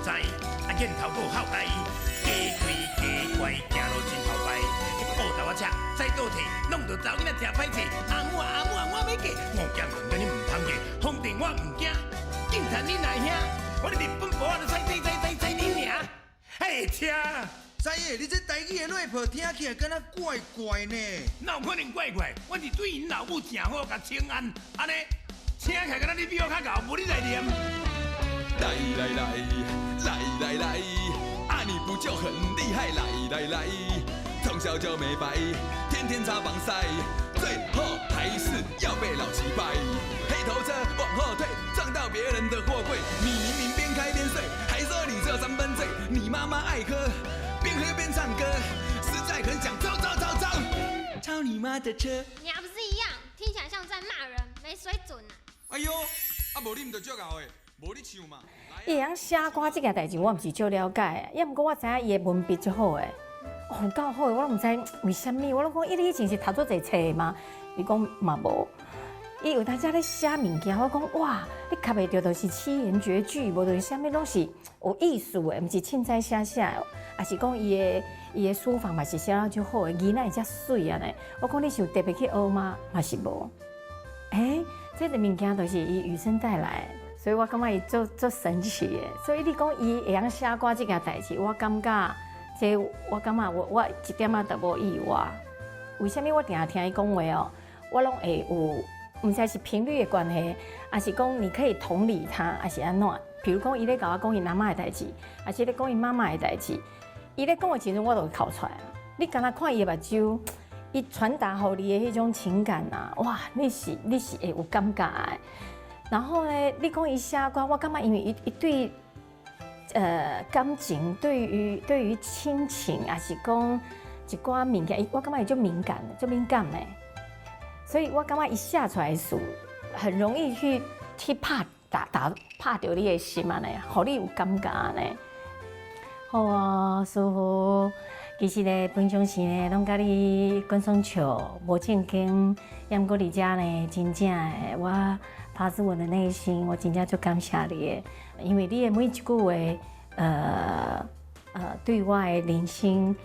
知，啊见头个好大意，加开加怪，行路真头摆。报道车再倒退，弄到查某囡仔吃歹势。阿母我要嫁，我惊讲你唔通嫁，风电我唔惊，警察你来兄，我日本婆仔就猜你名。嘿，车！知影，你这台语的 rap 听起来敢若怪怪呢？哪有可能怪怪？我是对因老母正好，甲请安，安尼请起来敢若你比我较高，无你来念。来，阿尼不就很厉害？来，从小就没白，天天擦防晒，最后还是要被老七掰。黑头车往后退，撞到别人的货柜，你明明边开边睡，还说你只有3分醉。你妈妈爱喝，边喝边唱歌，实在很想走，超你妈的车！你还不是一样，听起来像在骂人，没水准啊！哎呦，无你唔就足够的，无你唱嘛。伊会晓写歌这件代志，我毋是足了解，也毋过我知影伊的文笔足好诶，有够好诶，我都毋知为虾米。我拢讲，伊以前是读做侪册吗？伊讲嘛无。伊有当时咧写物件，我讲哇，你吸袂到就是七言绝句，无就是虾米拢是有意思诶，毋是凊彩写哦，也是讲伊的书法嘛是写得足好诶，字哪会遮水啊呢？我讲你是有特别去学吗？嘛是无。这个物件都是伊与生带来。所以我感觉伊做神奇的，所以你讲伊会晓写歌这件代志，我感觉我感觉我一点仔都无意外。为什么我定听伊讲话哦，我拢会有，毋知是频率的关系，还是讲你可以同理他，还是安怎？比如讲伊咧甲我讲伊阿嬷的代志，还是咧讲伊妈妈的代志，伊咧讲的时阵我都会哭出来。你敢若看伊的目睭，伊传达互你的迄种情感啊，哇，你是会有感觉的。然后呢，你讲伊写歌，我感觉因为伊对感情，对于亲情，还是讲一寡物件，我感觉伊就敏感的，所以我感觉伊写出来的词很容易去拍到你的心啊呢，互你有感觉呢。好啊，师傅，其实呢，平常时呢，拢甲你讲爽笑，无正经，也毋过伫遮呢，真正的我。发自我的内心，我真正就感谢你的，因为你的每一句话，对我的人生，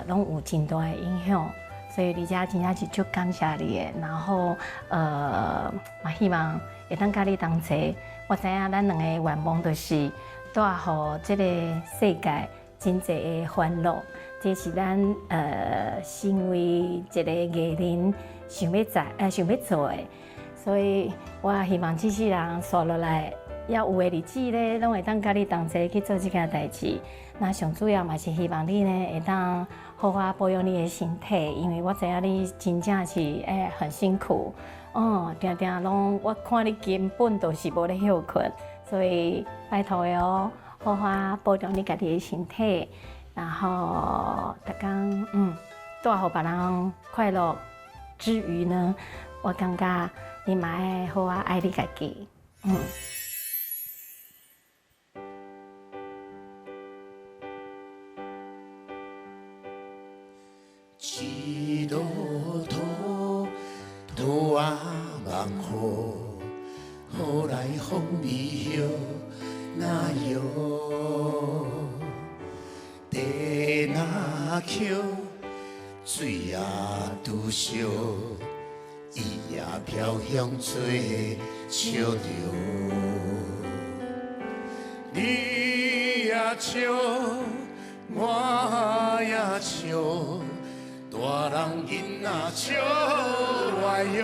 拢有真大的影响，所以你遮真正是就感谢你的。然后，嘛希望会当甲你同齐。我知影咱两个愿望就是带互这个世界真侪的欢乐，这是咱身为一个艺人想要做的。所以我也希望这世人刷落来，也有的日子咧，拢会当甲你同齐去做这件代志。那上主要嘛是希望你呢会当好好保养你的身体，因为我知影你真正是很辛苦，定定拢我看你根本就是无咧休困，所以拜托的哦，好好保养你家己的身体，然后逐工带互别人快乐之余呢，我感觉。你嘛爱好啊，爱你家己，一路途途啊望雨，雨来风微摇，那摇，地那桥，水啊拄烧。伊也飘向做笑着，你也笑，我也笑，大人囡仔笑外摇。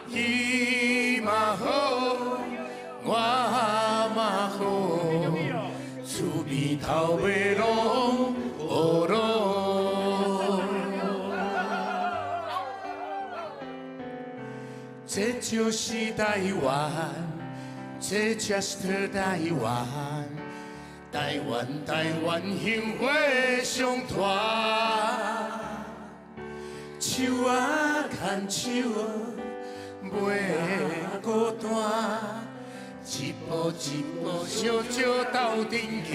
伊嘛好，我嘛好，厝边头尾拢学路。这就是台湾，这才是台湾，台湾幸福上团。手啊牵手，袂孤单，一步一步小小斗阵行。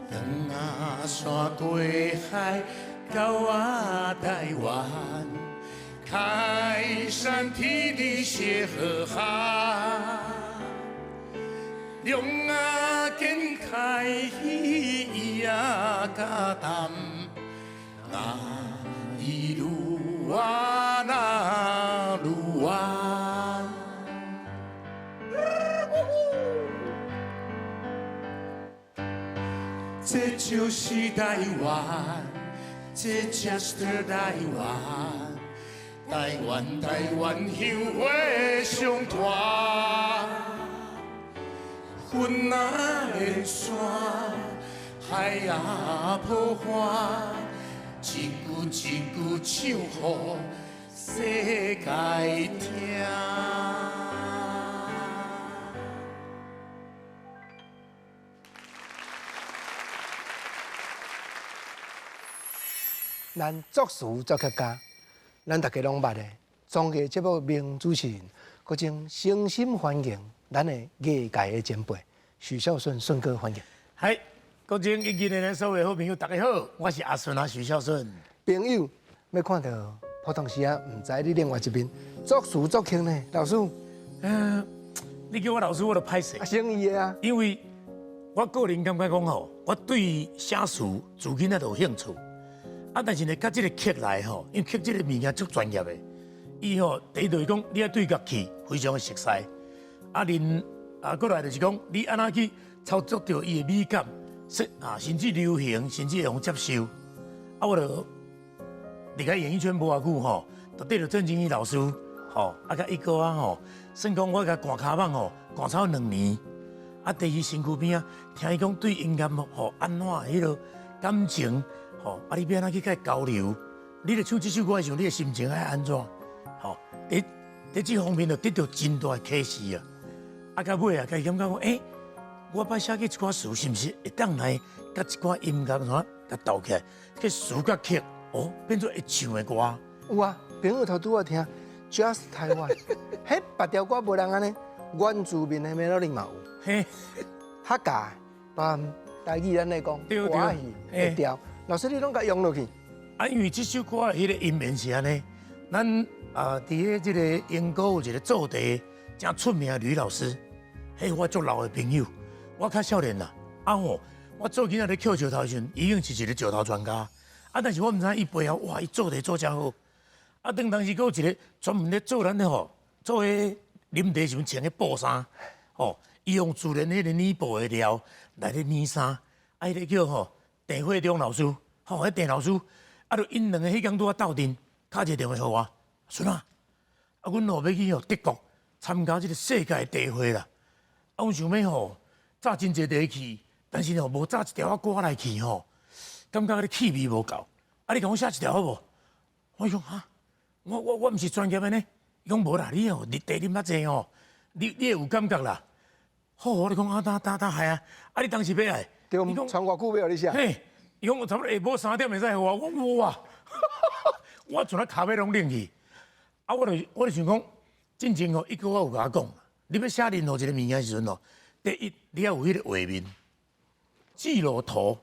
长啊山过海。到我台湾，开山体里血和海，龙啊见开伊呀加淡，那一路啊那路啊。这就是台湾，这就是台湾，台湾台湾香花上大，云啊连山，海啊抱花，一句一句唱予世界听。咱作词作曲家，咱大家拢捌的，综艺节目名主持人，各种诚心欢迎咱的艺界的前辈许孝顺顺哥欢迎。嗨，各种一日的所有好朋友，大家好，我是阿顺啊许孝顺。朋友要看到普通时啊，唔知你另外一边作词作曲呢，老师。你叫我老师，我就歹势。生意的啊，因为我个人感觉讲吼，我对写词自囡仔就有兴趣。啊，但是呢，甲这个曲来吼，因为曲这个物件足专业的，伊吼第一就是讲，你要对乐器非常的熟悉，过来就是讲，你安怎去操作到伊的美感，甚至流行，甚至会用接受。啊，我就离开演艺圈无偌久吼，就跟着郑经义老师吼，甲一哥啊吼，算讲我甲赶卡棒吼，赶超2年。啊，第二身躯边啊，听伊讲对音乐吼安怎迄个感情。吼，啊！你要安怎去甲伊交流？你咧唱这首歌的时候，你的心情爱安怎？吼，伫这方面就得到真大的启示啊！啊，到尾啊，甲伊感觉讲，我摆写起一寡词，是毋是会当来甲一寡音乐啥甲斗起来？这词甲曲变做会唱的歌。有啊，朋友头拄我听 Just 台湾，迄别条歌无人安尼，原住民的 melody 嘛有，嘿，客家，把台语咱来讲，对华语会调。老师，你拢甲用落去？啊，因为这首歌的迄个音源是安尼，咱伫即个英国有一个做题真出名的吕老师，迄我足老的朋友，我较少年啦。啊吼，我做囡仔咧捡石头时阵，已经是一个石头专家。啊，但是我毋知伊背后哇，伊做题做真好。啊，当时佫有一个专门咧做咱的吼，做迄啉茶时阵穿的布衫，吼，伊用自然迄个染布的料来咧染衫，啊，迄个叫吼。郑慧中老师，吼，迄郑老师，啊，就因两个迄天拄啊斗阵，打一个电话互我，孙啊，啊，阮吼要去德国参加即个世界茶会啦。啊，阮想要吼炸真侪茶去，但是吼无炸一条歌来去吼，感觉迄个气味无够。啊，你甲我写一条好无？我讲哈，我毋是专业的呢。伊讲无啦，你吼茶啉较济吼，你会有感觉啦。好，我就讲啊，打系啊，啊，你当时要来？对，传偌久要你写？嘿，伊讲我差不多下晡3点会使互我，我无啊，我全啊骹尾拢冷去。啊，我就想讲，真正哦，伊个我有甲我讲，你要写任何一个物件时阵哦，第一你要有迄个画面，记录图，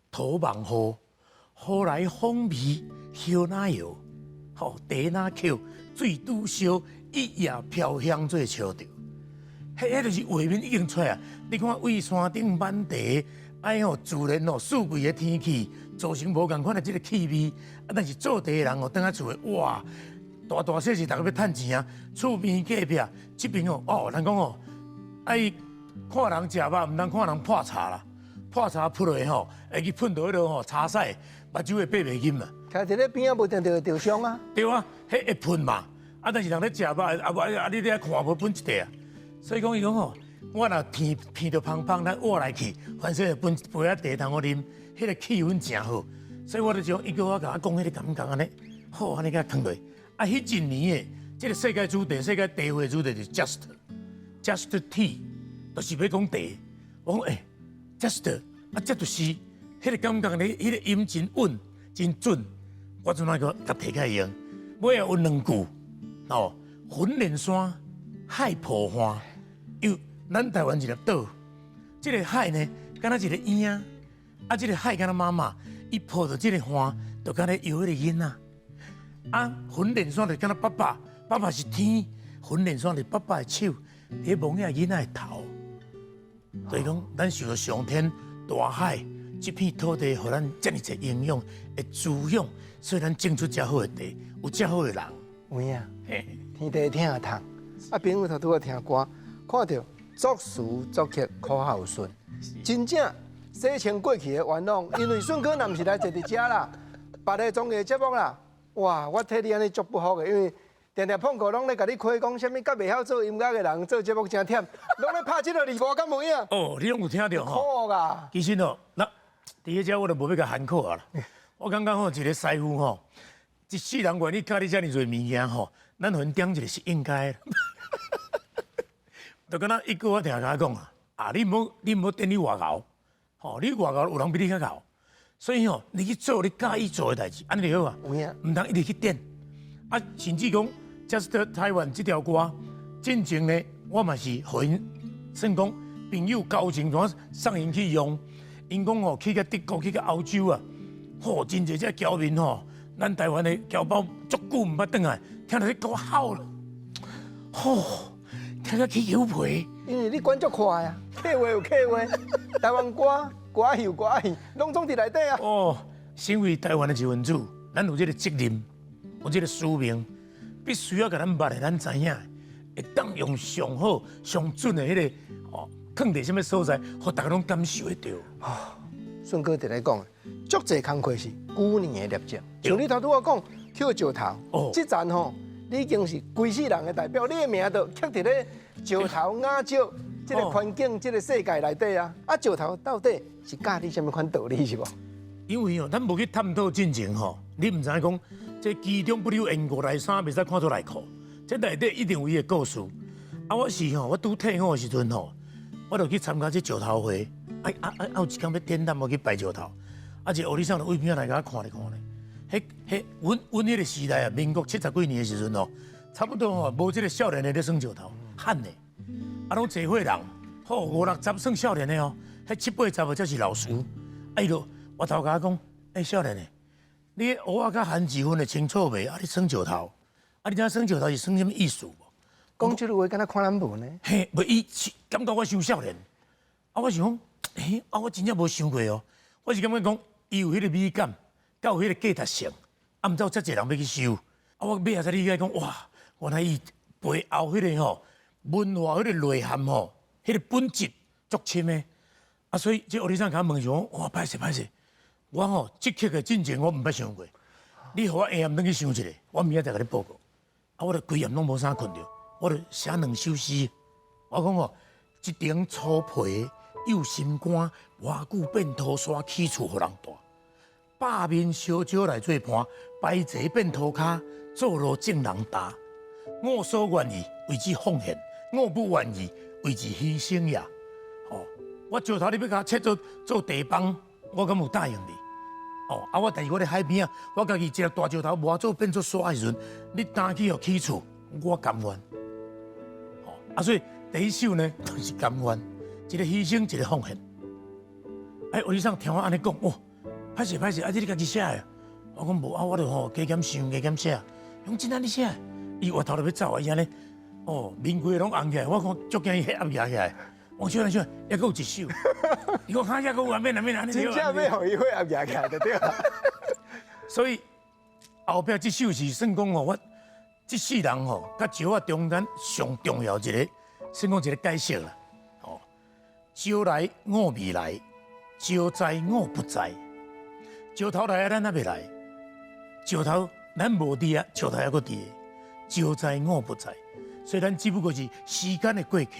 图望好，好来风味，香哪油，吼茶哪口，水拄烧，一夜飘香做笑着。迄就是画面已经出来，你看为山顶满茶。哎吼，自然哦，四季的天气造成无共款的这个气味，啊，但是做茶的人哦，等下厝的哇，大小是大家要趁钱啊，厝边隔壁这边哦，人讲哦，爱看人食肉，唔通看人泡茶啦，泡茶扑落去吼，会去喷到迄落吼茶色，目睭会爬袂紧嘛。徛伫咧边啊，无定着伤啊。对啊，迄会喷嘛，啊，但是人咧食肉，你咧看无喷一地啊，所以讲伊讲吼。我若鼻着芳芳，咱活来去，反正分杯啊茶通我啉，迄个气氛真好，所以我就讲，伊叫我甲我讲迄个感觉安尼，好安尼甲放落。啊，迄一年的即个世界主题，世界茶会主题就是 just tea， 就是要讲茶。我讲just 啊，这就是迄个感觉咧，迄个音真稳真准。我阵那个甲摕起来用，尾后有2句哦，云连山，海破花，又。咱台湾一粒岛，这个海呢，敢若一个婴仔，啊，这个海敢若妈妈，伊抱着这个花，就敢若摇迄个囡仔。啊，云连山就敢若爸爸爸爸是天，训练线是爸爸的手，伫蒙遐囡仔的头。就是讲，咱受到上天、大海这片土地，互咱遮尔侪营养的滋养，所以咱种出遮好的地，有遮好的人。有影，嘿，天地听下痛，啊，朋友头拄好听歌，看到作词作曲苦孝顺，真正洗清过去的冤枉。因为顺哥若毋是来坐伫遮啦，别个综艺节目啦，哇，我替你安尼足不好的，因为定定碰过拢咧甲你亏讲，啥物甲袂晓做音乐的人做节目真忝，拢咧拍即个字幕，敢无影？哦，你拢有听到吼？苦啊！其实哦，那伫迄遮我就无要甲喊苦啊啦。我感觉吼，一个师傅吼，一世人愿意教你遮尔侪物件吼，咱分点一个是应该的。就敢若一句我听甲讲啊，你唔好踮你外头，吼，你外头有人比你较敖，所以吼，你去做你介意做的代志，安尼就好啊，有影，唔通一直去点。啊，甚至讲，Just 台湾这条歌，真正呢，我嘛是互因算讲朋友交情怎送因去用。因讲吼，去到德国，去到欧洲啊，吼，真侪只侨民吼，咱台湾的侨胞足久毋捌转来，听到你够好了，吼，听到起油皮。因为你管足快啊，客话有客话，台湾歌歌戏，拢总伫内底啊。哦，身为台湾的一份子，咱有这个责任，有这个使命，必须要甲咱捌的咱知影，会当用上好、上准的迄个哦，放伫什么所在，互大家拢感受得到。顺哥伫咧讲，足侪工课是旧年的业绩，像你头拄我讲捡石头，即站吼，你已经是规世人的代表，你的名都刻伫咧石头亚洲这个环境、这个世界内底啊。啊，石头到底是教你什么款道理是无？因为哦，咱无去探讨进前吼，你毋知影讲，这其中不留言过内衫，袂使看出内裤，这内底一定有伊的故事。啊，我是吼，我拄退伍的时阵吼，我就去参加这石头会。有一天要点灯，我去拜石头，一个学里上的位边来甲我看咧。阮迄个时代啊，民国70几年的时阵哦，差不多吼无即个少年的咧耍石头，罕的，拢侪伙人，吼5、6十算少年的哦，迄7、8十才是老师。伊就我头甲我讲，少年的，你学啊甲韩志芬的清楚袂？你耍石头，你知影耍石头是耍什么意思无？讲即个话，敢若看咱无呢？嘿，无伊感觉我伤少年，我想讲。我真正无想过哦，我是感觉讲，伊有迄个美感，甲有迄个价值性，毋知有遮侪人要去收。我尾仔才理解讲，哇，原来伊背后迄个吼文化迄个内涵吼，迄个本质足深的。所以这学里长甲我问说，哇，歹势，我吼即刻的进前我毋捌想过，你互我下暗顿去想一下，我明仔再甲你报告。我就规暗拢无啥困着，我就写2首诗。我讲吼，一顶粗皮。有心肝，偌久变土沙，起厝互人住。百面烧酒来做伴，摆坐变土骹，做路正人踏。我所愿意为之奉献，我不愿意为之牺牲也。我石头你要甲我切做地帮，我敢有答应你？我但是我伫海边啊，我家己一个大石头磨做变做沙的时阵，你担起起厝，我甘愿。所以第一首呢，就是甘愿。一个牺牲，一个奉献。学里长听我安尼讲，哇，歹势，你家己写的？我讲无我就吼加减想，加减写。用真安尼写？伊回头就要走啊，伊安尼，面规拢红起来。我讲足惊伊血压压起来。我想，还佫有一首。伊讲还佫有安免安尼。真正要互伊血压压起来就对了。所以后壁这首是算讲我这世人甲石啊中间上重要一个，算讲一个解释啦。石来我未来，石在我不在。石头来啊，咱还未来；石头咱无伫啊，石头还佫伫。石在我不在，所以咱只不过是时间的过客。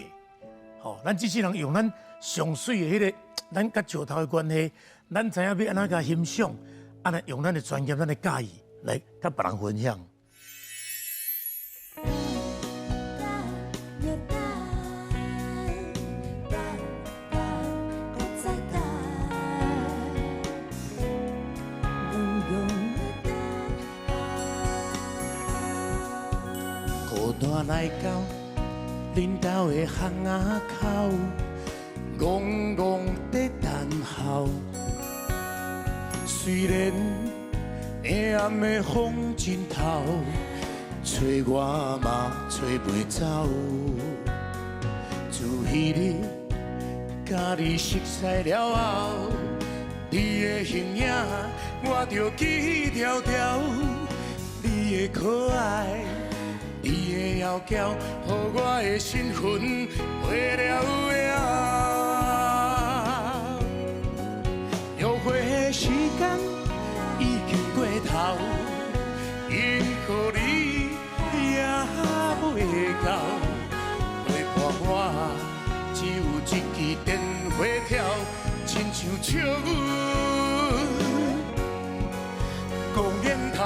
咱这世人用咱上水的迄个，咱甲石头的关系，咱知影要安怎甲欣赏，安尼用咱的专业、咱的教义来甲别人分享。我来到恁兜的巷仔口，戆戆在等候。虽然黑暗的风真透，找我嘛找袂走。自迄日甲你熟悉了后，你的形影我着记条条，你的可爱，你的窈窕，予我的身份袂了了。约会的时间已经过头，因乎你也袂到，陪伴我只有一支电话跳，亲像笑阮讲烟头。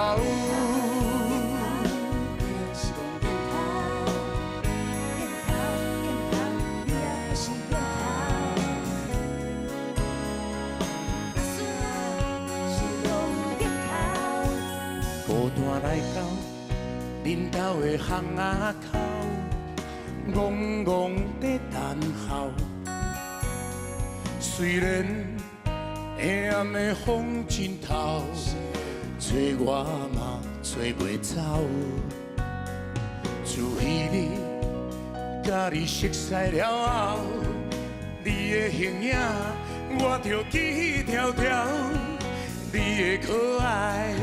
孤单来到恁兜的巷仔口，戆戆在等候。虽然黑暗的风真透，找我嘛找袂走。自迄日甲你熟悉了后，你的形影我着记条条，你的可爱。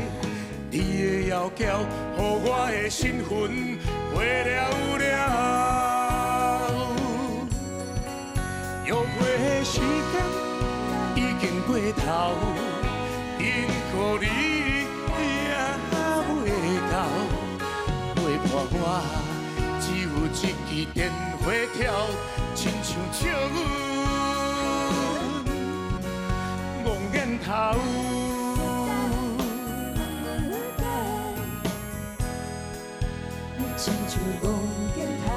你的窈窕，予我的身份袂了了。约会的时间已经过头，因乎你也袂到，陪伴我只有一支电话跳，亲像笑阮戆眼头。亲像戆镜头，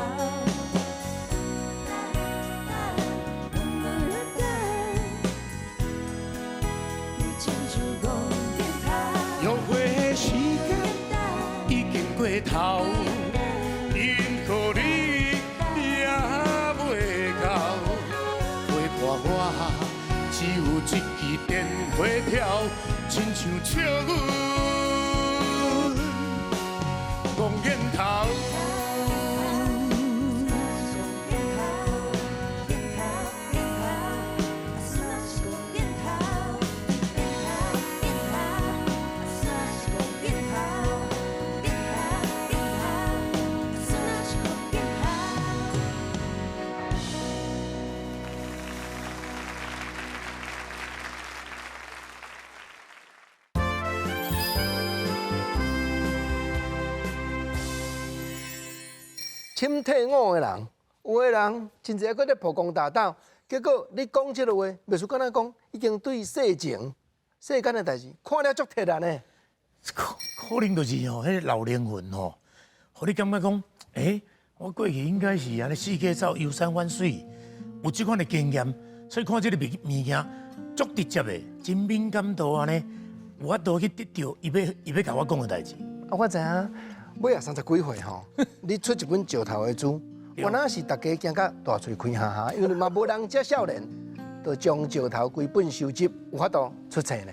亲像戆镜头。约会的时间已经过头，因乎你也袂到，陪伴我只有一支电话跳，亲像笑阮戆眼头。深退伍的人，有的人真侪搁咧曝光大道，结果你讲这个话，袂输敢若讲已经对世情、世间的代志看了足铁然呢。可能就是吼，迄老灵魂吼，互你感觉讲，我过去应该是安尼四界走，游山玩水，有即款的经验，所以看这个物件足直接的，真敏感度安尼，有法度去得到伊要甲我讲的代志。我知影。尾啊30几岁吼，你出一本石头的书，我那是大家惊甲大嘴开哈哈，因为嘛无人遮少年，就将石头规本收集，有法度出册呢。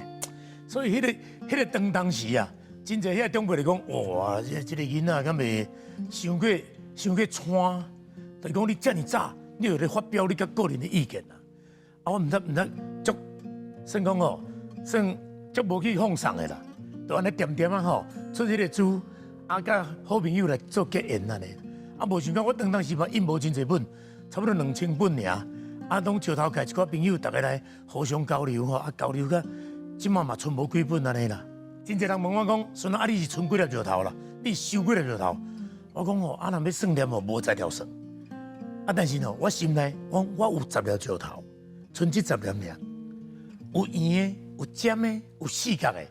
所以迄个当时啊，真侪遐长辈来讲，哇，这个囡仔敢袂伤过穿，就是讲你遮尔早，你就咧发表你甲个人的意见啊。我唔得足，算讲哦，算足无去放送的啦，就安尼点点啊吼，出迄个书。甲好朋友来做结缘安尼，无想到我当时嘛印无真侪本，差不多2000本尔。拢石头界一寡朋友，大家来互相交流吼，交流到即马嘛剩无几本安尼啦。真侪人问我讲，孙你是剩几粒石头啦？你收几粒石头？我讲吼，若要算念吼，无在条算。但是吼，我心内我有10粒石头，剩这10粒尔。有圆的，有尖的，有四角的，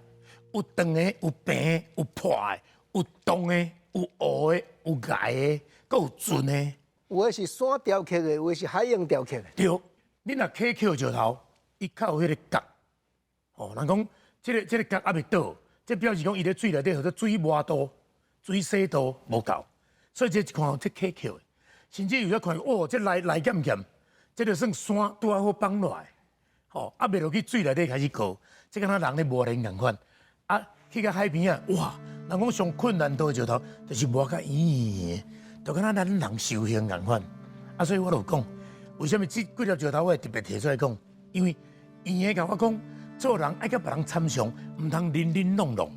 有长的，有平的，有破的。有洞的，有凹的，有矮的，搁有准的。有的是山雕刻的，有的是海洋雕刻的。对，你若刻石头，伊较有迄个角。哦，人讲这个角还袂倒，这表示讲伊咧水内底或者水洼度、水细度无够，所以这一看这刻的。甚至有咧看，哦，这来咸咸，这就算山拄啊好放落来，哦，袂落去水内底开始过，这敢若人咧磨练共款。去到海边啊，哇！人讲上困难倒石头，就是无甲圆圆的，就敢若咱人修行共款。啊，所以我就讲，为什么这几粒石头我会特别提出来讲？因为圆的甲我讲，做人爱甲别人参详，唔通零零弄弄。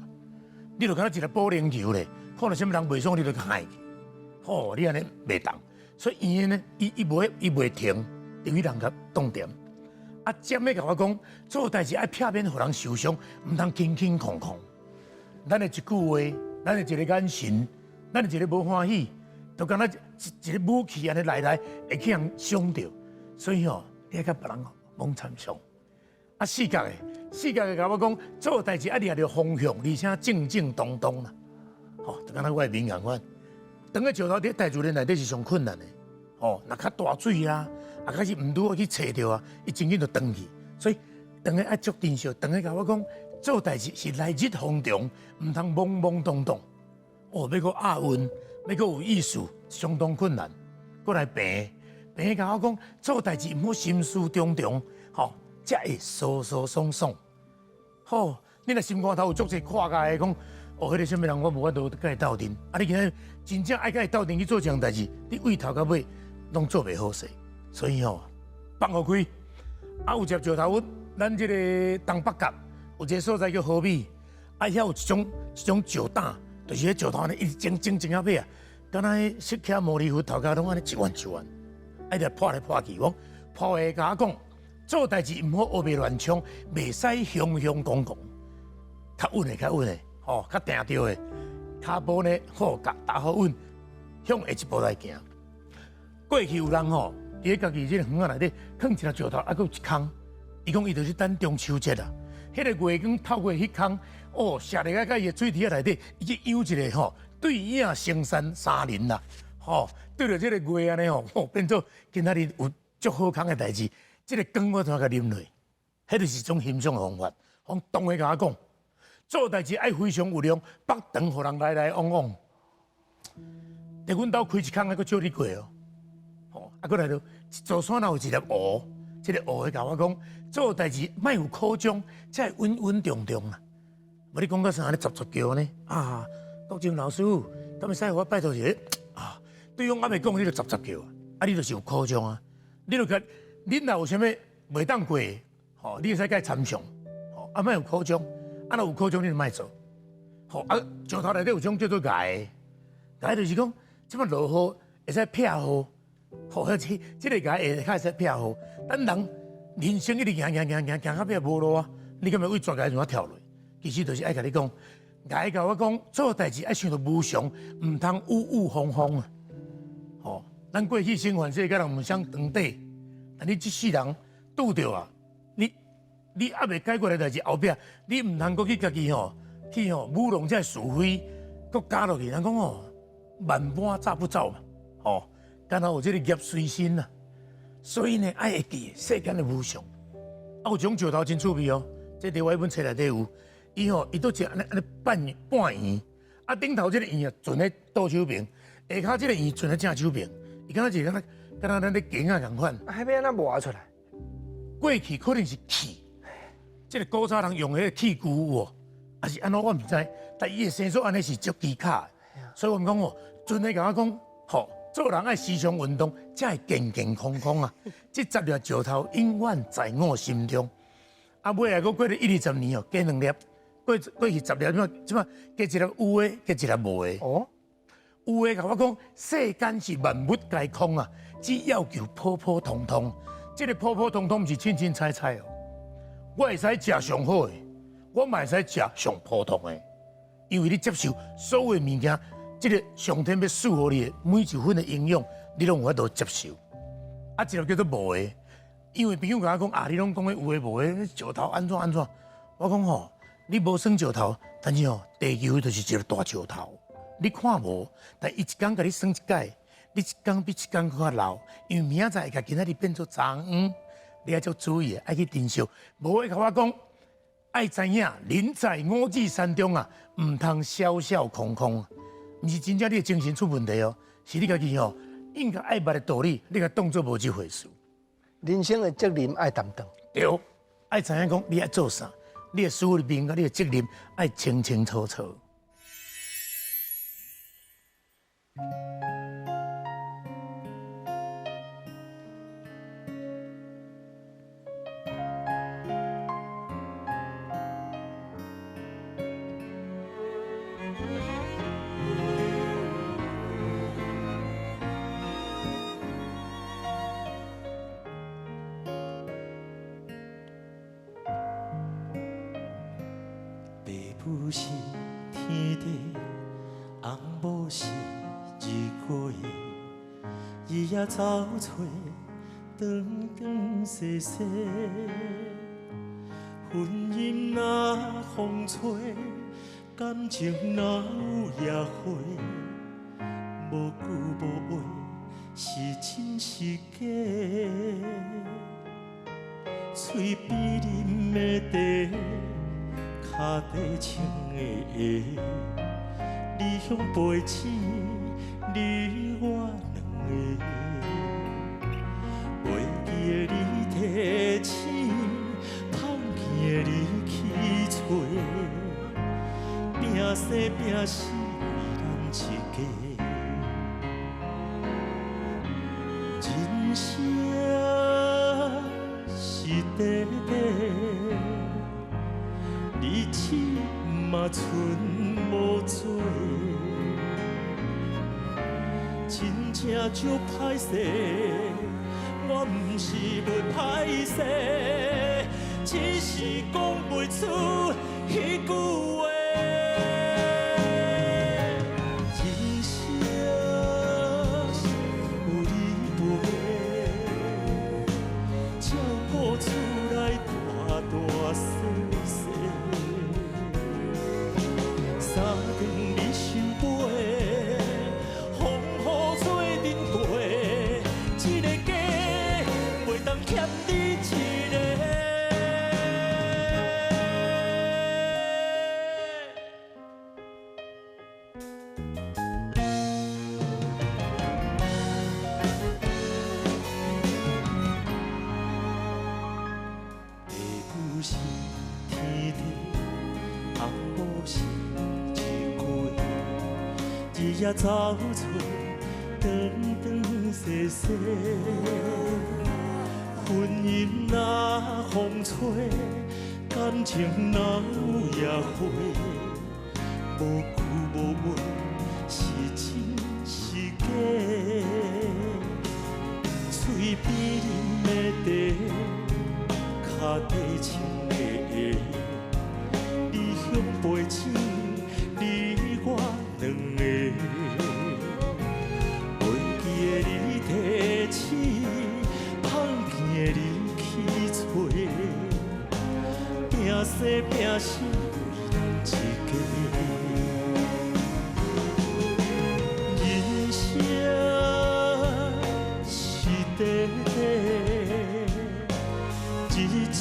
你就敢若一个保龄球咧，看到什么人袂爽，你就害去。吼，你安尼袂当。所以圆的呢，伊袂停，等于人甲动点。啊，尖的甲我讲，做代志爱避免互人受伤，唔通轻轻空空。咱的一句话，咱的一个眼神，咱的一个无欢喜，就敢若一个武器安尼来，会去人伤着。所以吼，你爱甲别人罔参详。啊，四角的甲我讲，做代志爱抓着方向，而且正正当当啦。吼，就敢若我的名言款，当个石头伫大自然内底是上困难的。吼，若较大水啊，啊开始唔拄好去找着啊，伊真紧就断去。所以当个爱足珍惜，当个甲我讲。做代志是来日方长，唔通懵懵懂懂。哦，要个押韵，要个有意思，相当困难。过来平甲我讲，做代志唔好心思重重，吼，才会爽爽。吼，你若心肝头有足侪看家的讲，哦，迄个什么人我无法度甲伊斗阵。啊，你今日真正爱甲伊斗阵去做这样代志，你为头到尾拢做袂好势。所以吼，放互开。啊，有只石头，咱这个东北角。有一个所在叫河米，啊，遐有一种石胆，就是迄石头呢，一直整啊尾啊，敢若迄石刻摩尼佛头壳拢安尼一弯，啊，就破来破去。我破下甲我讲，做代志唔好乌白乱冲，袂使雄公，较稳的，吼，较定着的，骹步呢好打好稳，向下一步来行。过去有人吼，伫家己即个园仔内底放一粒石头，啊，佫有一空，伊讲伊就是等中秋节啦。迄个月光透过迄空，哦，射入个伊个水池内底，伊去游一个吼，对影成山山林啦，吼，对着即个月安尼吼，变做今仔日有足好空的代志，即个光我通甲啉落，迄就是一种欣赏的方法。往当个甲我讲，做代志爱非常有量，北长互人来往往。伫阮兜开一空，还佫少你过哦，吼，啊，佫来到一座山若有一粒湖。这个学的甲我讲，做代志莫有苦衷，才会稳重啦。无你讲到啥咧杂叫呢？啊，国政老师傅，敢会使我拜托一下啊？对方还未讲，你就杂叫啊？你就是有苦衷啊？你就甲恁若有啥物袂当过，吼，你会使甲伊参详，吼，啊莫有苦衷，啊若有苦衷你就莫做，吼啊，石头内底有种叫做崖，崖就是讲，即摆落雨会使撇雨。好，这个崖会开始撇雨，咱人生一直行到尾无路啊！你敢要为绝崖怎跳落？其实就是爱甲你讲，崖甲我讲，做代志爱想到无常，唔通雾风啊！吼，咱过去生活世甲人互相长短，但你即世人拄着啊，你还未解决的代志后壁，你唔通搁去家己去舞弄这是非，搁加落去，人讲万般早不早嘛，吼。刚好有这个业随身呐，所以呢，爱会记世间的无常。啊，有种石头真趣味哦，这伫我一本册内底有，伊都是安尼半圆，啊，顶头这个圆啊，存在倒手边，下骹这个圆存在正手边，伊敢若是敢若咱咧镜啊共款。啊，迄要安怎磨出来？过去可能是气，这个古早人用迄个气骨哦，还是安怎我唔知，但伊的生出安尼是足奇卡的，所以我们讲阵咧甲我讲，吼。做人爱时常运动，才会健康啊！这10粒石头永远在我心中。啊，尾来佫过了1、20年哦，加2粒，过去10粒，即马加一粒有诶，加一粒无诶。哦，有诶，甲我讲，世间是万物皆空啊，只要求普普通通。这个普普通通毋是清清彩彩哦。我会使食上好诶，我嘛会使食上普通诶，因为你接受所有物件。这个上天要赐予你的每一份的营养，你拢有法度接受。啊，一个叫做无的，因为朋友甲我讲啊，你拢讲的有的无的，石头安怎？我讲吼，你无算石头，但是地球就是一个大石头。你看无，但伊一天甲你算一届，你一天比一天更较老，因为明仔载会甲今仔日变做昨昏，你要足注意，爱去珍惜。无的甲我讲，爱知影人在五指山中啊，唔通笑空。毋是真正你的精神出问题哦，是你家己应该爱捌的道理，你甲当作无即回事。人生的责任爱担当。对，爱知影讲你爱做啥，你的使命甲你的责任爱清楚。爸母是天地，翁某是日月，伊也走找，长长细细。婚姻若风吹，感情若有野花，无句无话，是真是假？嘴边啉的茶。脚底穿的鞋，理想陪子，你我两个。袂记的你提醒，芳片的你去找，拼生拼死为咱一家。人生是短短。日子嘛剩无多，真正足歹势，我毋是袂歹势，只是讲袂出迄句话。人生有你陪，照顾厝内大大小小。三更你想飞，风雨做阵过，一个家袂当欠你一个。爸母是天地，翁某是。日夜走找，长长细细，婚姻若风吹，感情若有野花，无句无话，是真是假？嘴边啉的茶，脚底穿的鞋，理想陪子，你我两个。提起芳片的你去找，拼生拼死为咱一家。人生是短短，日子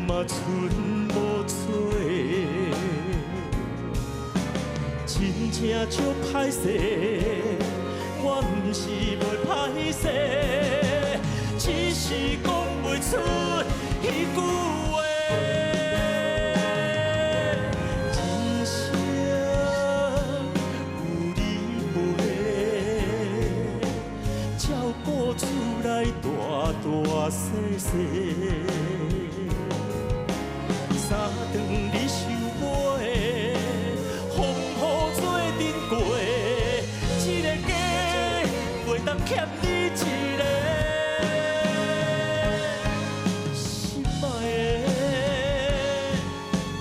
嘛剩无多，真正足歹势。我毋是袂歹势，只是讲袂出迄句话。人生有你陪，照顾厝内大大小小。三顿你想飞，风雨做阵过。欠你一个心爱的，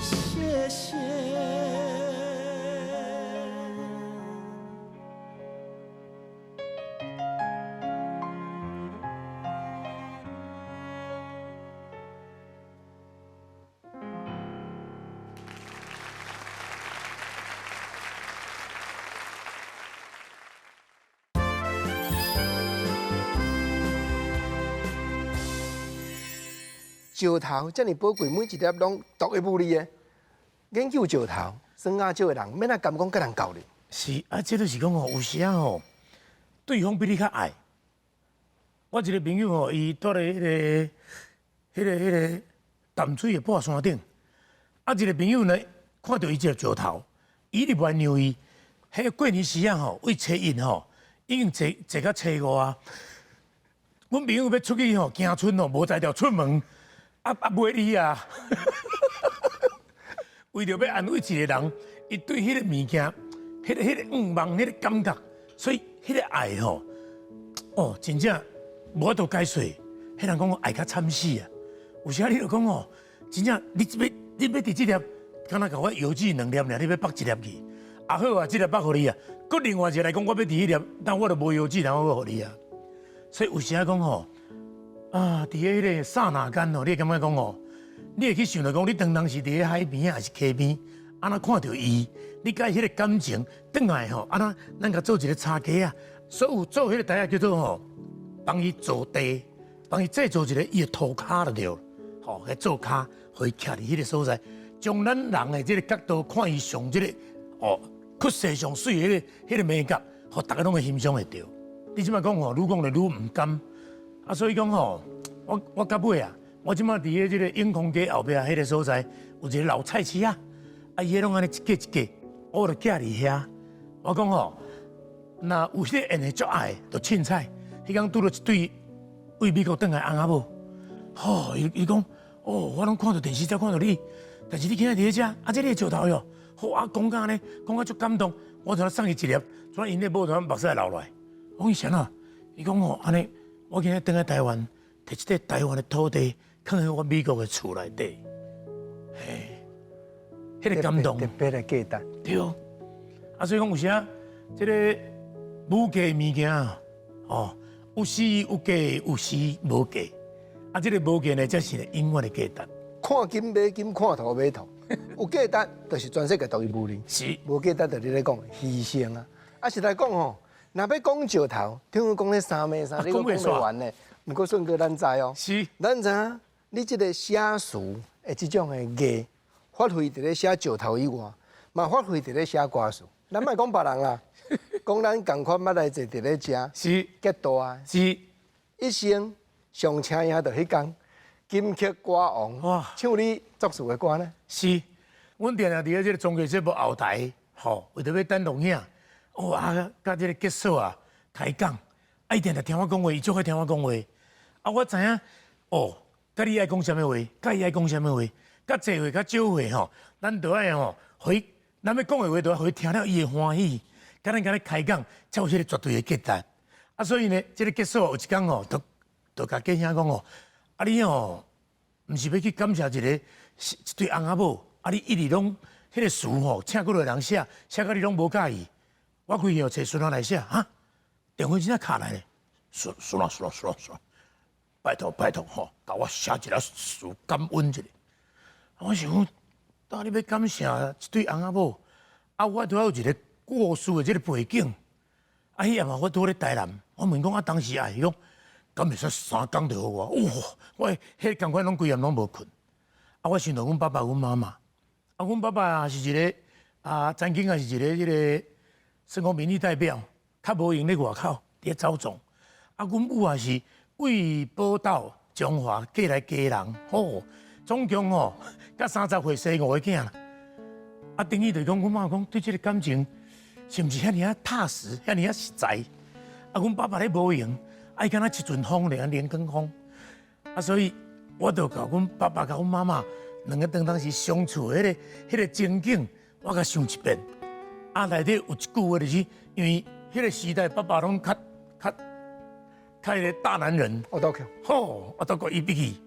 谢谢。石头遮尔宝贵，每一粒拢独一无二的。研究石头，酸亚少的人，免啊敢讲甲人教你。是啊，这就是讲吼，有时啊吼，对方比你较爱。我一个朋友吼，伊住咧迄个淡水的半山顶，啊，一个朋友呢，看到伊只石头，伊就不爱让伊，迄个过年时啊吼，为初一吼，已经坐到初五啊。阮朋友要出去吼，行村哦，无才调出门，袂离啊。为着要安慰一个人，伊对迄个物件，迄个愿望，迄个感觉，所以迄个爱吼，哦，真正无法度解释。迄人讲爱较惨死啊！有时你就讲哦，真正你要伫即粒，敢若甲我邮寄2粒尔，你要绑1粒去。啊好啊，即粒绑互你啊，搁另外一个来讲，我要伫迄粒，但我就无邮寄，然后我互你啊。所以有时讲吼，啊，伫迄个刹那间吼，你会感觉讲吼，你会去想到讲，你当时伫咧海边啊，还是溪边，安那看到伊，你甲伊迄个感情，转来吼，安那咱甲做一个叉架啊，所有做迄个台啊叫做吼，帮伊做地，帮伊制造一个伊的涂骹就对了，吼，来做骹，互伊徛伫迄个所在，从咱人的即个角度看伊上即个哦，曲线上水的迄个美感，互大家拢会欣赏会到。你即摆讲吼，愈讲就愈毋甘，啊，所以讲吼，我到尾啊，我即摆伫咧即个永康街后壁迄个所在，有一个老菜市啊，啊，伊迄拢安尼一格一格，我就寄伫遐。我讲吼，若有迄个缘会足爱，就凊彩。迄天拄到一对为美国转来翁仔某，吼，伊讲，哦，我拢看到电视才看到你，但是你今仔伫咧遮，啊，这你石头哟，好啊，讲甲安尼，讲甲足感动，我就送伊一粒，转因咧某就目屎流落来。我讲啥啊？伊讲哦，安尼，我今日回来台湾，摕一块台湾的土地，放喺我美国的厝内底，嘿，迄个感动，特别的价值。对，啊，所以讲有时啊，这个无价的物件啊，哦，有时有价，有时无价，啊，这个无价呢，才是永远的价值。看金买金，看土买土，有价值就是全世界独一无二，是，无价值就是咧讲牺牲啊。啊，实来讲吼。若要讲石头，听我讲咧三妹三，你讲袂完呢。毋过顺哥咱知哦，是，咱知你即个写书的即种的艺，发挥伫咧写石头以外，嘛发挥伫咧写歌词。咱莫讲别人啦，讲咱共款捌来坐伫咧遮，是，结大，是，一生上请赢着迄天，金曲歌王，哇，唱你作词的歌呢？是，阮定定伫咧即个综艺节目后台，吼，为着要等录影。哦啊，甲即个结束啊，开讲，啊，伊定定听我讲话，伊足爱听我讲话。啊，我知影，哦，甲你爱讲啥物话，甲伊爱讲啥物话，甲济话甲少话吼，咱都爱吼，互伊咱要讲的话，都要互伊听了伊会欢喜。甲咱咧开讲，才有迄个绝对的价值。啊，所以呢，即个结束有一天吼，都甲家兄讲哦，啊你吼，毋是要去感谢一对翁仔某，啊你一直拢迄个词吼，请过来人写，写到你拢无介意。我开去找孙仔来写，哈，电话真正卡来咧，孙仔，拜托吼，甲我写一个词感恩一下。我想，当你要感谢一对翁仔某，啊，我都要有一个故事的这个背景。啊，迄夜嘛，我拄咧台南，我问讲啊，当时啊，伊讲，敢袂使3工就好我，哇，我迄共款拢规夜拢无困。啊，我想到阮爸爸、阮妈妈，啊，阮爸爸是一个曾经也是一个迄个。算讲民意代表，较无用咧外口咧走总。啊，阮母也是为宝岛中华嫁来家人，吼，总共吼，甲30岁生5个囝啦。啊，等于就讲，阮妈讲对这个感情是毋是遐尔啊踏实，遐尔啊实在？啊，阮爸爸咧无用，啊，伊敢若一阵风连根风。啊，所以我就甲阮爸爸甲阮妈妈两个当时相处的迄个情景，我甲想一遍。啊，内底有一句话就是，因为迄个时代，爸爸拢较迄个大男人。我倒去。吼，我倒讲伊必去，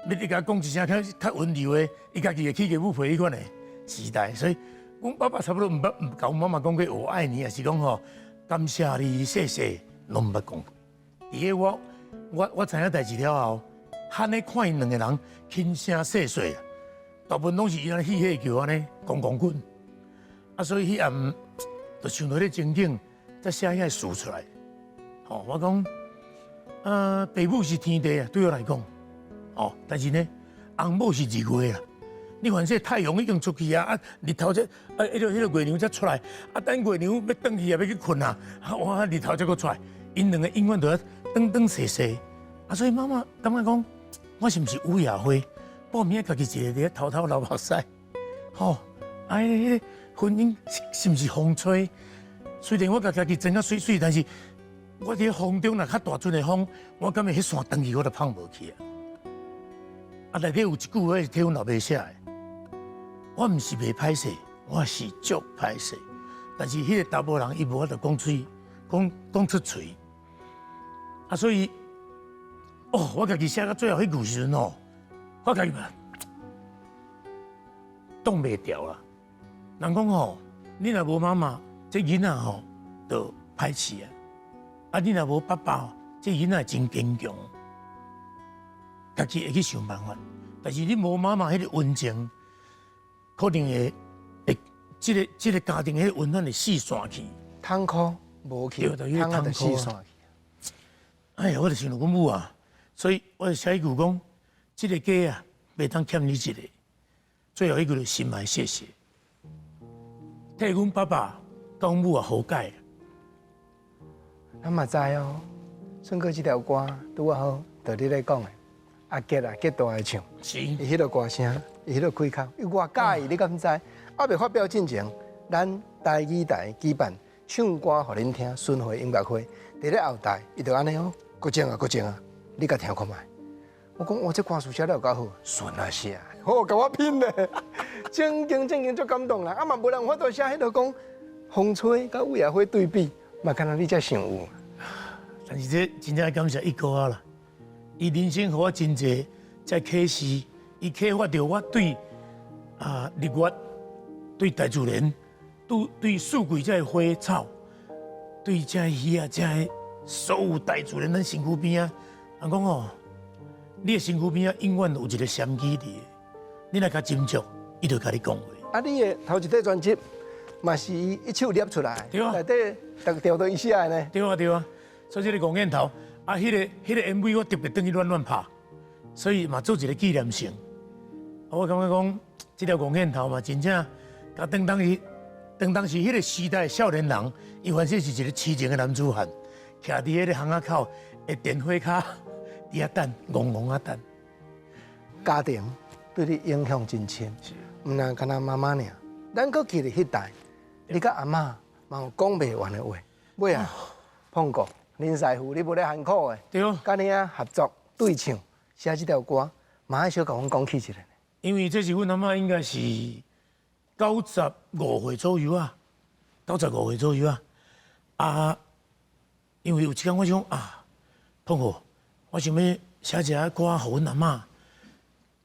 要你甲讲一声较温柔的，伊家己会去给母陪迄款的时代。所以，阮爸爸差不多毋甲阮妈妈讲过我爱你，也是讲吼感谢你，谢谢，拢毋捌讲。伫个我知影代志了后，汉咧看因两个人轻声细细啊，大部分拢是伊安尼嬉戏叫安尼讲滚。啊，所以迄暗就想到迄个情景，才写遐词出来。吼，我讲，爸母是天地啊，对我来讲，哦，但是呢，翁某是日月啊。你凡说太阳已经出去啊，日头这迄个月亮才出来，啊，等月亮要转去啊，要去困啊，哇，日头才搁出来，因两个永远都要转细细。啊，所以妈妈感觉讲，我是毋是乌鸦花？报名家己一个伫偷偷流目屎，吼，哎。婚姻是毋是风吹？虽然我家己装啊水水，但是我伫风中若较大阵的风，我感觉迄线长去我就放无去啊。啊，内底有一句话是体阮老爸写的，我毋是袂歹势，我是足歹势，但是迄个查某人伊无法度讲出嘴，啊，所以我家己写到最后迄句时阵我家己嘛挡袂掉啦。人讲你若无妈妈，这囡仔就歹饲啊。啊，你若无爸爸，这囡仔真坚强，家己会去想办法。但是你无妈妈迄个温情，可能会这个家庭迄个温暖会四散去。痛苦无去，痛啊就四散去。哎呀，我就想到阮母啊，所以我就写一句讲，这个家啊，袂当欠你一个。最后一句就心怀谢谢，替阮爸爸甲阮母啊好解。咱嘛知哦，顺哥这条歌拄啊好，就你咧讲的，阿杰啊，杰都爱唱，是，伊迄个歌声，伊迄个开口，伊偌介意，你敢知？还未发表进前，咱台语台举办唱歌互恁听巡回音乐会，伫咧后台，伊就安尼搁静啊，搁静啊，你甲听看卖。我讲，这歌词写得有够好，顺啊写，甲我拼咧，正经足感动啦。啊嘛无人法度写迄个讲风吹甲尾夜花对比，嘛敢若你才想有。但是这真正感谢伊哥啊啦，伊人生互我真济在启示，伊启发着我对日月、对大自然、对四季这花草、对这鱼啊、这所有大自然咱身躯边啊，人讲你的身躯边啊，永远有一个仙机伫，你若甲斟酌，伊就甲你讲话。啊，你的头一块专辑嘛是伊一手捏出来，对啊，内底逐条都伊写的呢。对啊，所以这个五眼头啊，迄个 MV 我特别等于乱拍，所以嘛做一个纪念性。我感觉讲，这条五眼头嘛，真正甲当时迄个时代的少年人，伊反正是一个痴情的男子汉，徛伫迄个巷仔口的电火骹。伊啊等，戆啊等。家庭对你影响真深，毋但干那妈妈尔，咱搁记得迄代，你甲阿嬷嘛有讲袂完的话。尾啊，碰过林师傅，你无咧喊苦的，对，甲你啊合作对唱，写这条歌，马上小甲阮讲起一个。因为这是阮阿嬷应该是95岁左右啊，95岁左右啊。因为有一天我想碰过。我想要写一个歌，互阮阿嬷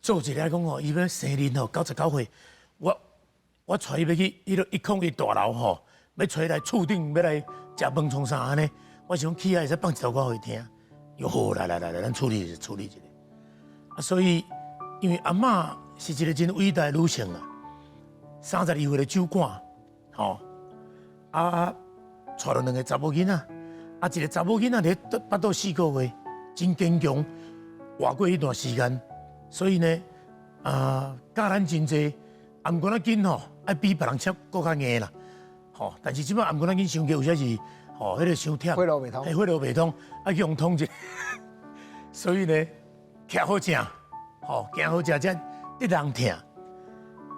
做一个讲伊要生日99岁，我带伊要去101大楼要带来厝顶要来食饭创啥安尼。我想起来会使放一条歌互伊听，哟好来，咱处理一下。所以因为阿嬷是一个真伟大的女性啊，32岁的酒馆，带了2个查某囡仔，一个查某囡仔咧巴肚4个月。真坚强，活过迄段时间，所以呢，教咱真济，也毋过咱紧爱比别人切搁较硬啦，但是即摆也毋过咱紧伤过，有些是迄个伤忝，血路袂通，血路袂通，去用通者，所以呢，徛好正，行好正，才得人听，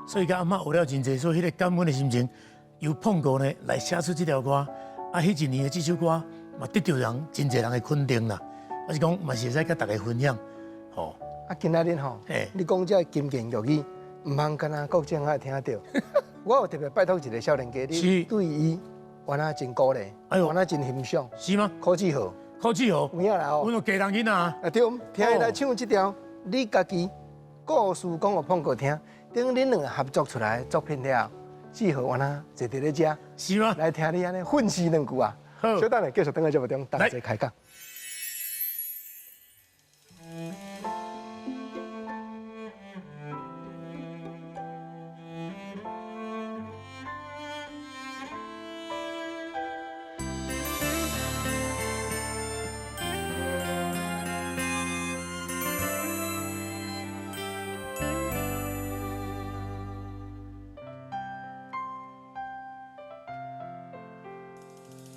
所以甲阿嬷学了真济，所以迄个感恩的心情，由碰过呢来写出这条歌，迄一年的这首歌嘛得到人真济人的肯定啦。我是讲，嘛是会使甲大家分享，今仔日你讲这金言玉语，毋通干那国政爱听到。我有特别拜托一个少年家，你对伊原来真鼓励，原来真欣赏，是吗？考试好，有影啦阮有家人囡仔对，听伊来唱这条，你家己故事讲互碰过听，等恁两个合作出来的作品了，志豪原来坐伫咧遮，是吗？来听你安尼训示2句啊。好，小等下继续等下节目中，大家开讲。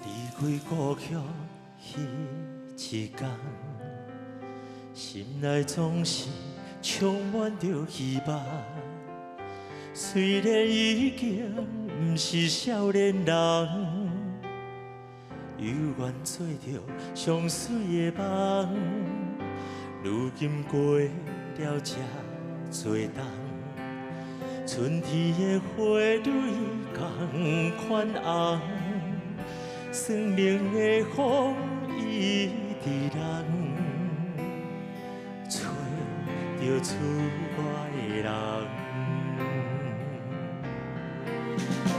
离开故乡迄一天，心内总是充满着希望。虽然已经不是少年人，有缘做着上水的梦，如今过了这多冬，春天的花蕊同款红，酸冷的风伊伫人，找着厝外的人。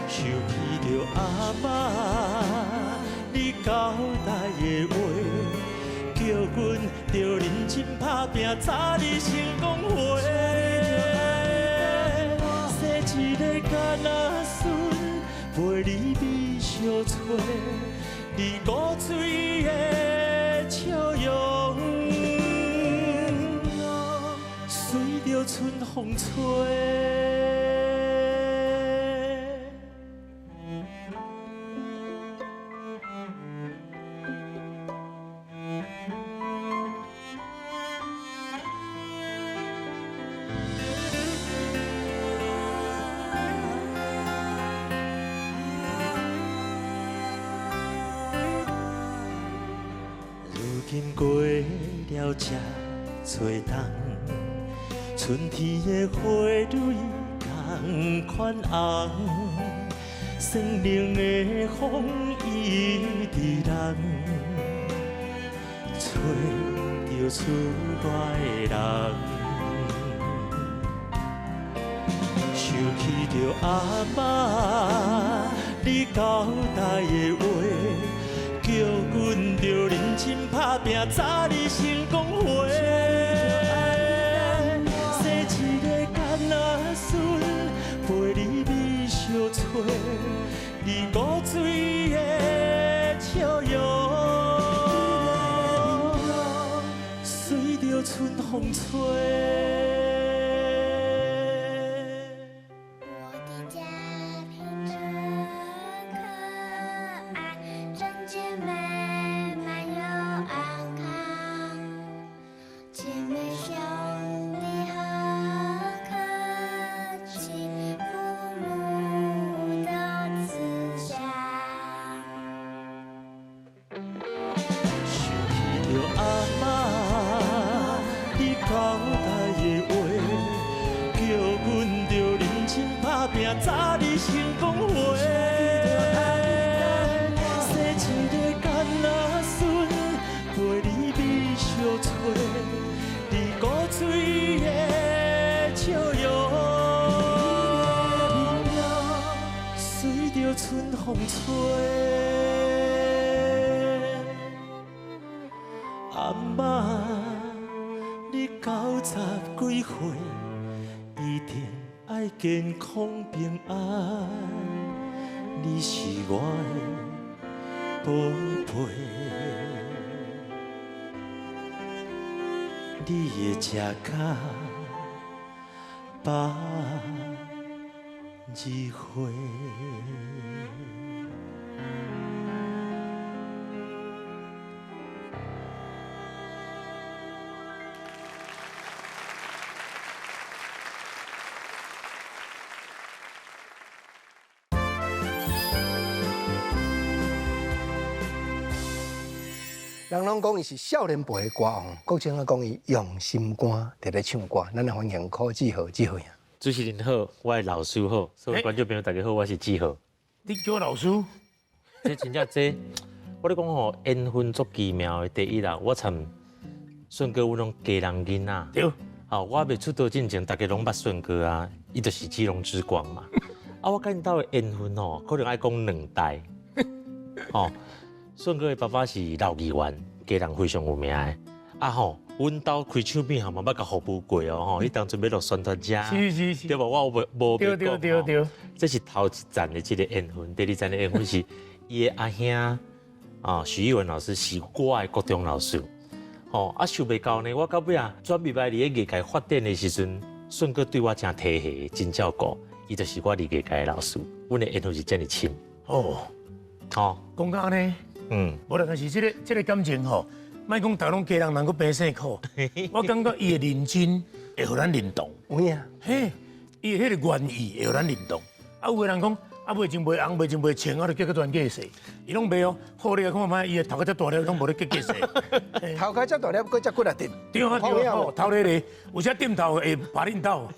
想起着阿嬷你交代的话，叫阮着认真打拼，早日成功花。生一个囡仔孙，陪你美相撮，你古水的笑容，随着春风吹。经过了这多冬，春天的花蕊同款红，酸冷的风伊伫人，找着厝外的人，想起着阿嬷你交代的话。叫阮着认真打拼，早日成功花。生一个囡仔孙，陪你美相撮，你古水的笑容，随着春风吹。早日成功花，生一个囡仔孙，陪你美相撮，你古水的笑容，随着春风吹。阿嬷，你90几岁，一定爱健康平安，你是我的宝贝，你会吃甲百二岁。人拢讲伊是少年辈的歌王，国情啊讲伊用心歌伫咧唱歌，咱来欢迎柯志豪志豪呀。主持人好，我的老师好，所有观众朋友大家好，我是志豪。你叫我老师？这真正这，我咧讲吼，缘分足奇妙的。第一啦，我参顺哥，我拢家人囡仔。对。哦，我未出道之前，大家拢捌顺哥啊，伊就是基隆之光嘛。啊，我甲因兜的缘分吼，可能爱讲2代。哦。顺哥的爸爸是老议员，家人非常有名的。啊吼，阮兜开唱片行嘛，捌甲服务过哦吼。伊当初要落宣传车，是，对无？我无对。这是头一站的这个缘分，第二站的缘分是伊的阿兄啊，徐艺文老师是我的国中老师。哦，啊想袂到呢，我到尾啊转入来伫个艺界发展的时阵，顺哥对我真体恤，真照顾，伊就是我伫艺界的老师。阮的缘分是这么深。哦，好，讲到安尼。无论是这个感情吼，莫讲大拢家人能够平生苦，我感觉伊的认真会互咱认同。有影？嘿，伊的迄个愿意会互咱认同。啊，有个人讲啊，袂真袂红，袂真袂青，啊，就结个全计细。伊拢袂哦，好你看卖伊的头壳遮大粒，拢无咧计细。头壳遮大粒，搁遮骨力顶。对啊对啊，头咧咧，有些点头会爬恁头。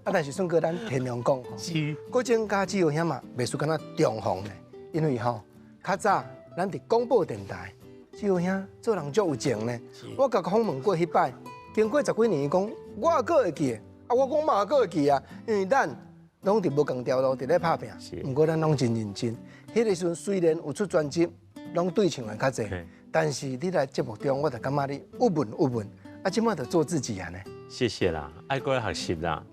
啊，但是顺哥咱天良讲，是，郭正家只有遐嘛，袂输敢若中风咧，因为吼，较早咱伫广播电台，只有遐做人足有情咧。我甲访问过迄摆，经过10几年，伊讲我还会记的，啊，我讲嘛还会记啊，因为咱拢伫无共条路，伫咧拍拼。毋过咱拢真认真。迄个时阵虽然有出专辑，拢对唱的较济，但是你来节目中，我就感觉你有文，啊，即摆就做自己啊呢。谢谢啦，爱过来学习啦。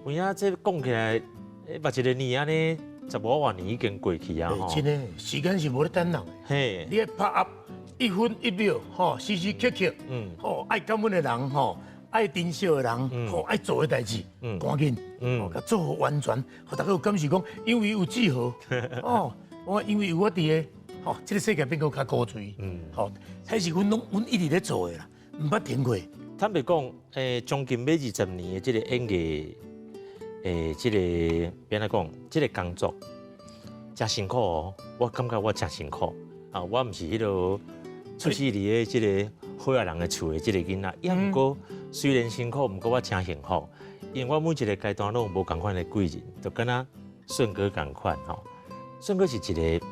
有影这讲起来，目一个年安尼15多年已经过去啊吼。真的，时间是无咧等人的。嘿，你拍up1分1秒，吼，时时刻刻，吼，爱感恩的人，吼，爱珍惜的人，吼，爱做的代志，赶紧，吼，甲做好完全，互大家有感受讲，因为有志豪，哦，我因为有我伫个，吼，这个世界变个较高水，吼，迄是阮一直咧做的啦，毋捌停过。坦白讲，将近要20年的这个演艺。这个变来讲，这个工作真辛苦哦。我感觉我真辛苦啊！我唔是迄个出世伫个这个好野人的厝的这个囡仔，也毋过虽然辛苦，毋过我真幸福，因为我每一个阶段拢有无同款的贵人，就跟他顺哥同款吼。顺哥是一个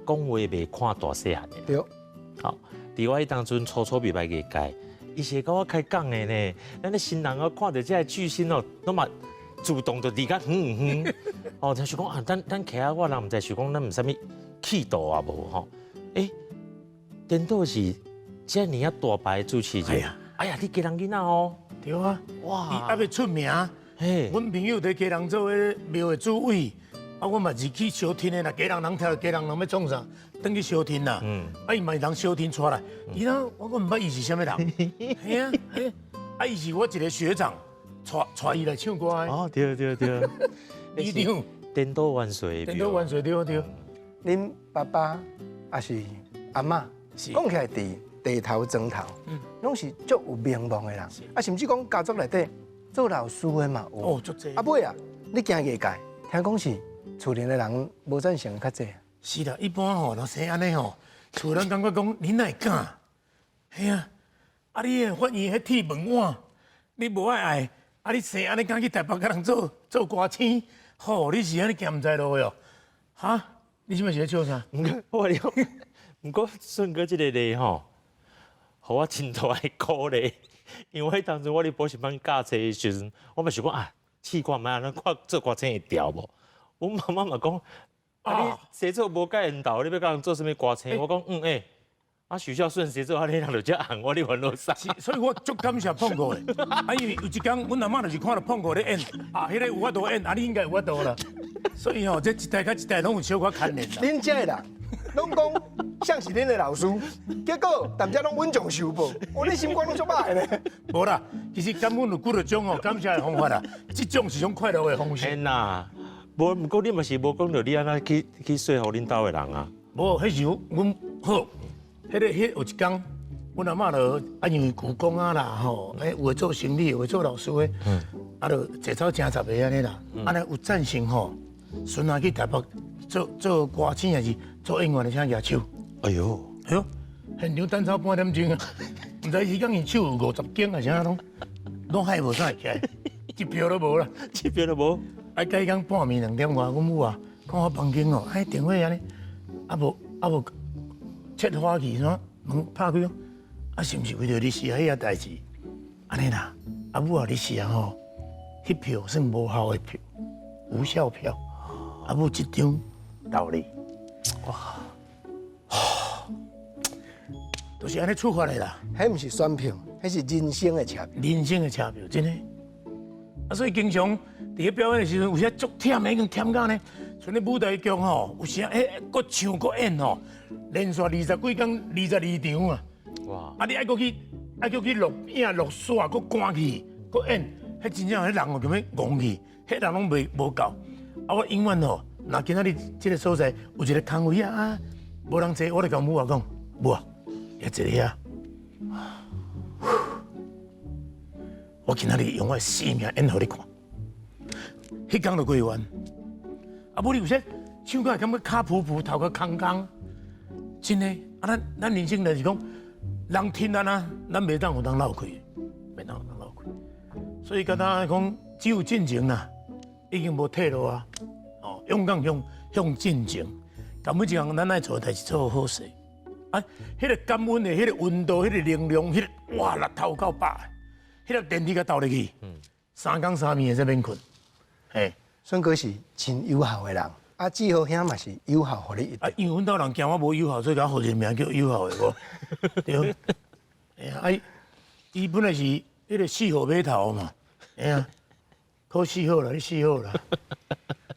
讲话袂看大细汉的，对。好，伫我迄当阵初未捌个界，伊是甲我开讲的呢。咱的新人哦，看到这个巨星哦，拢嘛。主动就离开，哦，就想讲啊，咱徛啊，我人毋知想讲咱毋啥物气度啊无吼，颠倒是这年啊大牌主持人，哎呀，你家人囡仔哦，对啊，哇，伊还未出名，嘿，阮朋友伫家人做迄庙的主委，啊，我嘛是去消停的啦，家人听家人要创啥，等去消停啦，啊，伊嘛是人消停出来，伊呢，我毋捌伊是啥物人，嘿啊，啊，伊是我一个学长。带伊来唱歌哦，对，一定颠倒万岁，颠倒万岁，对。恁爸爸也是阿嬷，讲起来地头庄头，拢是足有名望的人，啊，甚至讲家族内底做老师的嘛有。哦，足济。啊，尾啊，你行业界，听讲是厝里的人无赞成较济。是啦，一般吼，若生安尼吼，厝人感觉讲你哪会敢？嘿啊，啊，你的反应迄铁门碗，你无爱。啊！你生安尼敢去台北甲人做歌星？吼，你是安尼行唔知路的哦？哈？你即摆是咧笑啥？毋过顺哥即个咧吼，互我真大的鼓励。因为当初我伫补习班教册的时阵，我嘛想讲啊，试看卖咱看做歌星会调无？我妈妈嘛讲，啊，你写作无甲缘投，你要甲人做啥物歌星？我讲啊，许孝顺写作啊，你人就遮红，我咧烦恼啥？所以我足感谢碰过的，啊，因为有一天阮阿嬷就是看到碰过咧演，啊，迄个有法度演，啊，你应该有法度啦。所以吼，这一代甲一代拢有小可牵连啦。恁遮的人，拢讲像是恁的老师，结果大家拢稳重受报，你心肝拢足歹咧。无啦，其实感恩有几种哦，感谢的方法啦，这种是种快乐的方式。呐，无，不过你嘛是无讲到你安那去说服恁兜的人啊。无，迄是阮好。迄有一天，阮阿嬷就因为舅公啊啦吼，有诶做生理，有诶做老师诶，啊就坐走真10个安尼啦，啊咧有赞成吼，孙仔去台北做歌星还是做演员的，请举手。哎呦，现场等操半点钟啊，毋知伊讲伊手有50斤还是啥拢害无啥起来，一票都无啦，一票都无。啊，甲伊讲半暝2点外，阮母啊，看我房间哦，电话安尼，啊无。切花去喏，门拍开，啊是毋是为着你写迄个代志？安尼啦，啊母啊，你写吼，迄票算无效的票，无效票，啊母一张道理，哇，都是安尼出发的啦。迄毋是选票，迄是人生的车票。人生的车票，真的。啊，所以经常伫咧表演的时阵，有些足忝的，跟忝到呢。像咧舞台剧吼，有时搁唱搁演吼，连续20几天22场啊！哇！啊，你爱搁去录影、录煞、搁赶去、搁演，迄真正迄人哦，咁样戆去，迄人拢无够。啊，我永远吼，若今仔日即个所在有一个空位啊，无人坐，我就甲母啊讲，母啊，也一个啊。我今仔日用我的性命演互你看，迄天就过完。啊，无你有些唱歌感觉骹浮浮，头壳空空，真的啊，咱人生就是讲，人听咱啊，咱袂当有人闹开，袂当有人闹开。所以，敢若讲只有进前啦，已经无退路啊。哦，勇敢向进前，甲每一项咱爱做的代志做好势。啊，迄个感恩的，迄个温度，迄个能量，迄个哇，6头到8，迄个电梯甲倒入去，3更3暝会使免困。嘿，孙哥是真友好的人，啊，志豪兄嘛是友好，互你一啊，因为阮兜人惊我无友好，所以甲我互一个名叫友好的无。对，哎呀，啊，伊本来是迄个4号码头嘛，哎呀，考4号啦，你4号啦。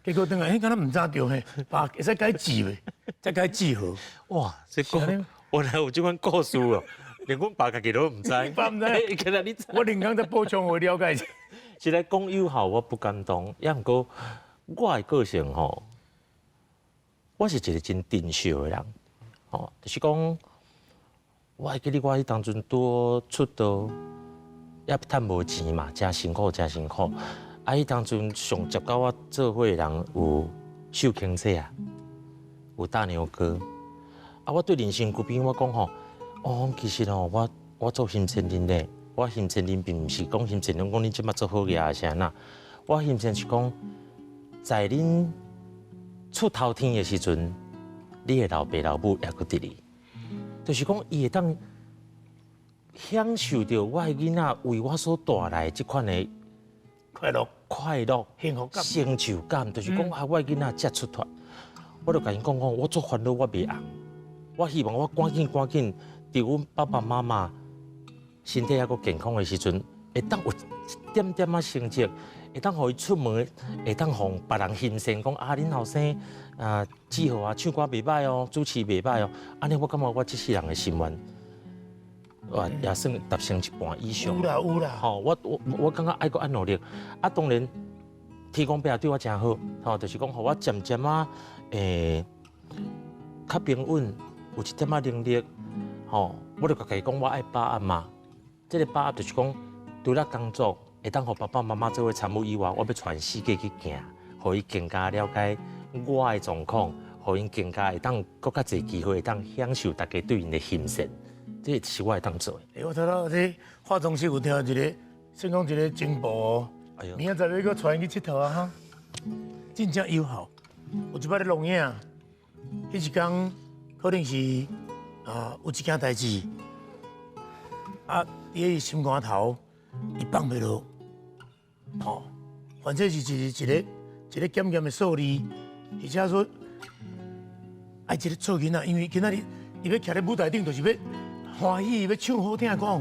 结果等下，敢若唔知着嘿，爸会使改字袂，再改字号。哇，这个原来有这款故事哦，连阮爸家己都唔知。爸唔知，今日你知。我另外再补充我了解一下。是来讲友好，我不敢当。也毋过，我的个性吼，我是一个真珍惜的人。吼，就是讲，我会记得我迄当阵拄出道，也趁无钱嘛，真辛苦，真辛苦。啊！迄当阵上接到我做伙的人有秀卿姐啊，有大牛哥。啊，我对人生剧变我讲吼，其实吼，我做新鲜人咧，我新鲜人并毋是讲新鲜人讲你即马做好嘢啊啥呐，我新鲜是讲，在恁出头天的时阵，你的老爸老母也搁伫哩，就是讲伊会当享受到我的囡仔为我所带来即款的。快乐、幸福感、成就感，就是讲啊，我囡仔才出团，我就甲因讲，我做烦恼我袂红，我希望我赶紧，伫阮爸爸妈妈身体还阁健康的时阵，会当有一点点成绩，会当互伊出门，会当互别人欣赏，讲啊，恁后生志豪啊，唱歌袂歹哦，主持袂歹哦，安尼我感觉我这世人的心愿。也算达成一半以上。有啦。吼，我感觉爱搁爱努力。啊，当然，天公伯也对我真好。吼，就是讲，互我渐渐较平稳，有一点能力。吼，我就家己讲，我爱把握嘛。这个把握就是讲，除了工作会当互爸爸妈妈做伙参与以外，我要全世界去行，互伊更加了解我的状况，互因更加会当搁较侪机会，会当享受大家对因的欣赏。这是我会当做的。我睇到这化妆师有听一个，先讲一个进步哦。明仔载要搁带去佚佗啊哈，真正友好。有一摆咧录影，迄一天可能是有一件代志，伫伊心肝头，伊放袂落，反正是一个咸咸的数字，而且说爱一个做囡仔，因为今仔日伊要徛咧舞台顶，就是要。欢喜要唱好听的歌，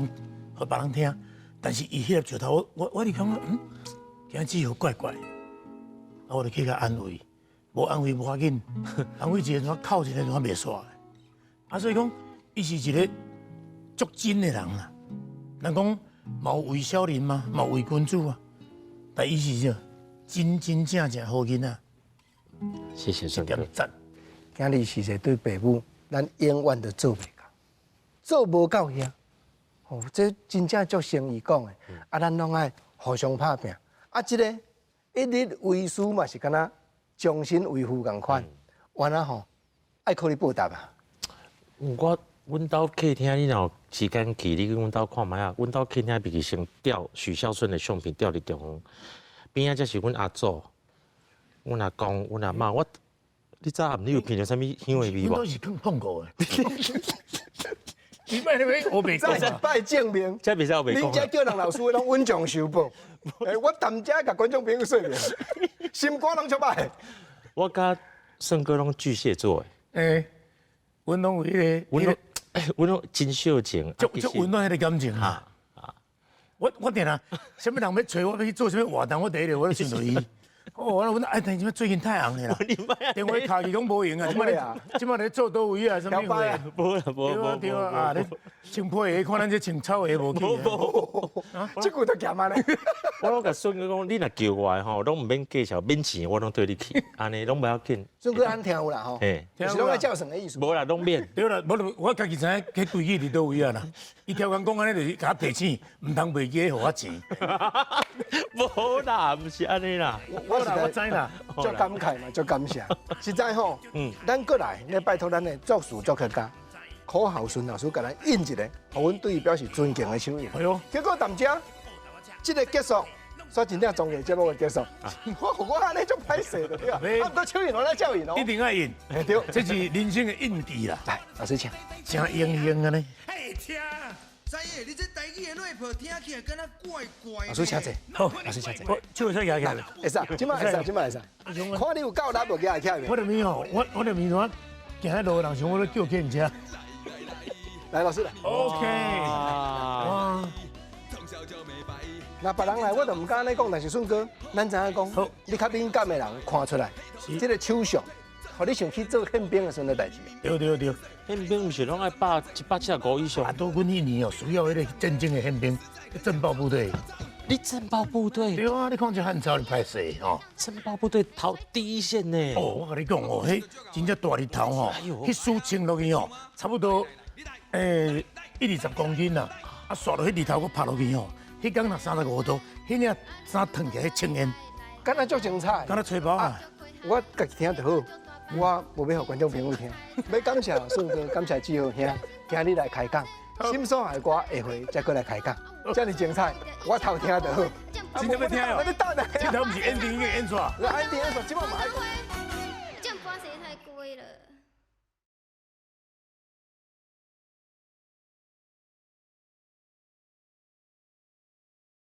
互别人听。但是伊迄个石头，我就感觉，今志豪怪怪。啊，我就去甲安慰，无安慰无要紧，安慰一个怎哭一个怎袂煞的。啊，所以讲，伊是一个足真的人啦。人讲毛为小人嘛，毛为君主啊。但伊是啥？真正好囡仔。谢谢孙哥。赞。今日是一对爸母，咱永远都做袂。做无够遐，这真正足生意讲的，咱拢爱互相拍拼。这个一日为师嘛是敢若终身为父共款，原来爱考虑报答啊。阮兜客厅，你若时间去，你去阮兜看卖啊。阮兜客厅毕先吊许孝顺的相片吊伫中央，边仔才是阮阿祖、阮阿公、阮阿嬷。你早暗你有闻到啥物香味味无？阮都是碰过的。你摆那边我袂讲啊！摆证明，这袂使我袂讲。恁遮叫人老师拢稳重收报。我谈遮甲观众朋友说明，心肝拢出歹。我甲胜哥拢巨蟹座诶，阮拢有迄个，阮拢真小情，足温暖迄个感情啊！我定啊，什么人要找我要去做什么活动，我第一个我就想到伊。我哎，但是最近太红了啦，电话卡去拢无用啊！即摆咧做倒位啊？什么货？无对啊！你穿破鞋，看咱这穿草鞋无去。这句都咸啊咧！我拢甲顺哥讲，你若叫我的吼，拢唔免计较，免钱，我拢对你去，安尼拢不要紧。顺哥安听有啦吼，嘿，就是拢爱叫神的意思。无啦，拢免。对啦，我家己知影迄规矩伫倒位啊啦。伊条工讲安尼就是甲我提醒，唔通卖鸡互我钱。无啦，唔是安尼啦。我是我知啦，足感慨嘛，足感谢。实在吼，咱过来要拜托咱的作词作曲家柯孝顺老师，甲咱印一个，互阮对伊表示尊敬的手印。哎呦，结果淡江，这个结束，所以真正综艺节目的结束，我安尼足歹势的对吧？啊，不过手印我来叫印哦，一定要印，对，这是人生的印记啦。来，老师请。真英英安尼。嘿，听，知影你这台语的 rap 听起来敢若怪怪的。老师请坐，好，老师请坐。我手会使举起来。会使，即摆会使，即摆会使。看你有够力，无举起来。我就咪吼，我就咪我行喺路的人想我咧叫客车。来，老师来。 OK。哇！那别人来我就唔敢安尼讲，但是顺哥，咱知影讲，你较敏感的人看出来，这个手相，互你想去做宪兵的时阵的代志。对对对，宪兵毋是拢爱175以上？大多阮一年哦，需要迄个真正的宪兵，政报部队。你政报部队？对啊，你看这汉朝你歹势吼。政报部队头第一线呢。哦，我甲你讲哦，迄真正大日头吼，迄输穿落去吼，差不多120公斤啦，啊，刷落迄日头我拍落去吼，迄工若35度，迄领衫烫起来青烟，敢若足精彩，敢若吹包啊！我家己听就好，我无要互观众朋友听。要感谢顺哥，感谢志豪兄，今日来开讲，心所爱歌下回再过来开讲，这么精彩，我偷听就好。真正要听哦，你等下，这头不是 ending 应该演出啊。ending 演出，即摆嘛爱讲。这样播时间太贵了。